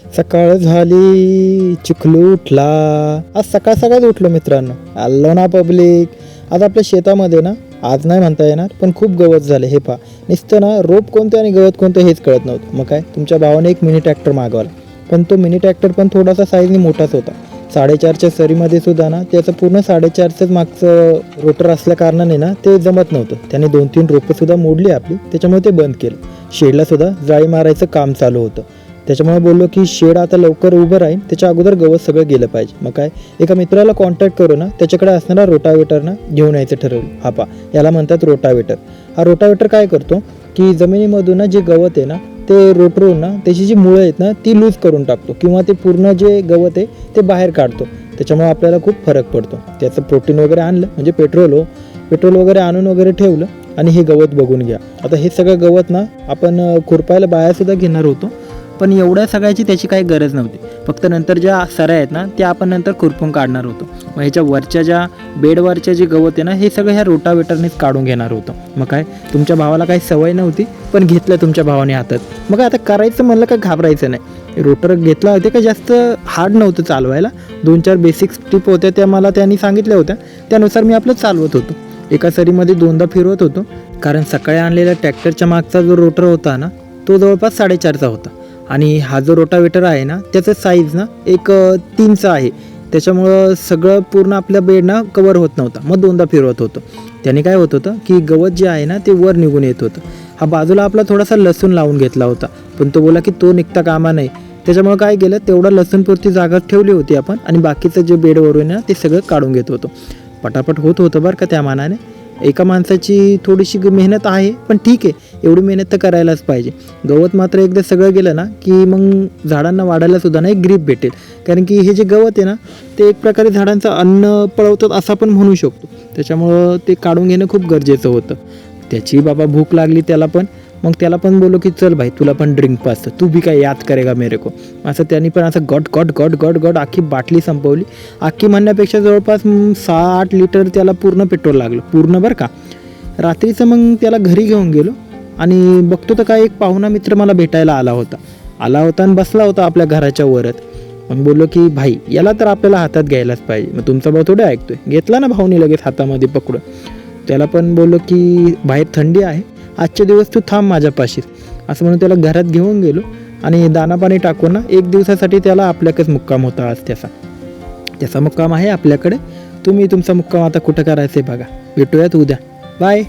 सकाळ झाली चिखलू उठला. आज सकाळ सकाळच उठलो मित्रांनो. आलो ना पब्लिक. आज आपल्या शेतामध्ये ना, आज नाही म्हणता येणार पण खूप गवत झाले. हे पहा, नुसतं ना रोप कोणतं आणि गवत कोणतं हेच कळत नव्हतं. मग काय, तुमच्या भावाने एक मिनी ट्रॅक्टर मागवला, पण तो मिनी ट्रॅक्टर पण थोडासा साईजने मोठाच होता. 4.5च्या सरीमध्ये सुद्धा ना त्याचं पूर्ण 4.5च मागचं रोटर असल्या कारणाने ना ते जमत नव्हतं. त्याने 2-3 रोपं सुद्धा मोडली आपली, त्याच्यामुळे ते बंद केलं. शेडला सुद्धा जाळी मारायचं काम चालू होतं. त्याच्यामुळे बोललो की शेड आता लवकर उभं राहील, त्याच्या अगोदर गवत सगळं गेलं पाहिजे. मग काय, एका मित्राला कॉन्टॅक्ट करू ना, त्याच्याकडे असणारा रोटावेटर ना घेऊन यायचं ठरवलं. हा पा, याला म्हणतात रोटावेटर. हा रोटावेटर काय करतो की जमिनीमधून ना जे गवत आहे ना ते रोटरून ना त्याची जी मुळं आहेत ना ती लूज करून टाकतो, किंवा ते पूर्ण जे गवत आहे ते बाहेर काढतो. त्याच्यामुळे आपल्याला खूप फरक पडतो. त्याचं प्रोटीन वगैरे आणलं, म्हणजे पेट्रोल वगैरे आणून वगैरे ठेवलं आणि हे गवत बघून घ्या. आता हे सगळं गवत ना आपण खुरपायला बायासुद्धा घेणार होतो, पण एवढ्या सगळ्याची त्याची काही गरज नव्हती. फक्त नंतर ज्या सऱ्या आहेत ना त्या आपण नंतर खुरपून काढणार होतो. मग ह्याच्या वरच्या ज्या बेडवरच्या जे गवत आहे ना हे सगळं ह्या रोटावेटरनेच काढून घेणार होतं. मग काय, तुमच्या भावाला काही सवय नव्हती, पण घेतलं तुमच्या भावाने हातात. मग आता करायचं म्हणलं का घाबरायचं नाही. रोटर घेतला होते का जास्त हार्ड नव्हतं चालवायला. 2-4 बेसिक टिप होत्या, त्या मला त्यांनी सांगितल्या होत्या, त्यानुसार मी आपलं चालवत होतो. एका सरीमध्ये 2दा फिरवत होतो, कारण सकाळी आणलेल्या ट्रॅक्टरच्या मागचा जो रोटर होता ना तो जवळपास 4.5चा होता. आणि हा जो रोटावेटर आहे ना त्याचं साईज ना 3चा आहे. त्याच्यामुळं सगळं पूर्ण आपल्या बेड ना कवर होत नव्हता. मग 2दा फिरवत होतो. त्याने काय होत होतं की गवत जे आहे ना ते वर निघून येत होतं. हा बाजूला आपला थोडासा लसूण लावून घेतला होता, पण तो बोला की तो निघता कामा नाही. त्याच्यामुळे काय केलं, तेवढा लसूणपुरती जागा ठेवली होती आपण, आणि बाकीचं जे बेडवरून ना ते सगळं काढून घेत होतो. पटापट होत होतं बरं का त्या मानाने. एका माणसाची थोडीशी मेहनत आहे, पण ठीक आहे, एवढी मेहनत तर करायलाच पाहिजे. गवत मात्र एकदा सगळं गेलं ना की मग झाडांना वाढायला सुद्धा ना एक ग्रीप भेटेल. कारण की हे जे गवत आहे ना ते एक प्रकारे झाडांचं अन्न पळवतात असं आपण म्हणू शकतो. त्याच्यामुळं ते काढून घेणं खूप गरजेचं होतं. त्याची बाबा भूक लागली त्याला पण. मग त्याला पण बोललो की चल भाई, तुला पण ड्रिंक पास, तू भी काय याद करेगा मेरे को. असं त्यांनी पण असं गट अख्खी बाटली संपवली. अख्खी म्हणण्यापेक्षा जवळपास 6-8 लिटर त्याला पूर्ण पेट्रोल लागलं, पूर्ण बरं का. रात्रीचं मग त्याला घरी घेऊन गेलो आणि बघतो तर काय, एक पाहुणा मित्र मला भेटायला आला होता आणि बसला होता आपल्या घराच्या वरच. मग बोललो की भाई, याला तर आपल्याला हातात घ्यायलाच पाहिजे. मग तुमचा भाऊ थोडे ऐकतोय. घेतला ना भाऊनी लगेच हातामध्ये पकडून. त्याला पण बोललो की बाहेर थंडी आहे, आजचे दिवस तू थांब माझ्यापाशीच, असं म्हणून त्याला घरात घेऊन गेलो. आणि दाणापाणी टाकून ना 1 दिवसासाठी त्याला आपल्याकडेच मुक्काम होता आज त्याचा मुक्काम आहे आपल्याकडे. तुम्ही तुमचा मुक्काम आता कुठं करायचं आहे बघा. भेटूयात उद्या. बाय.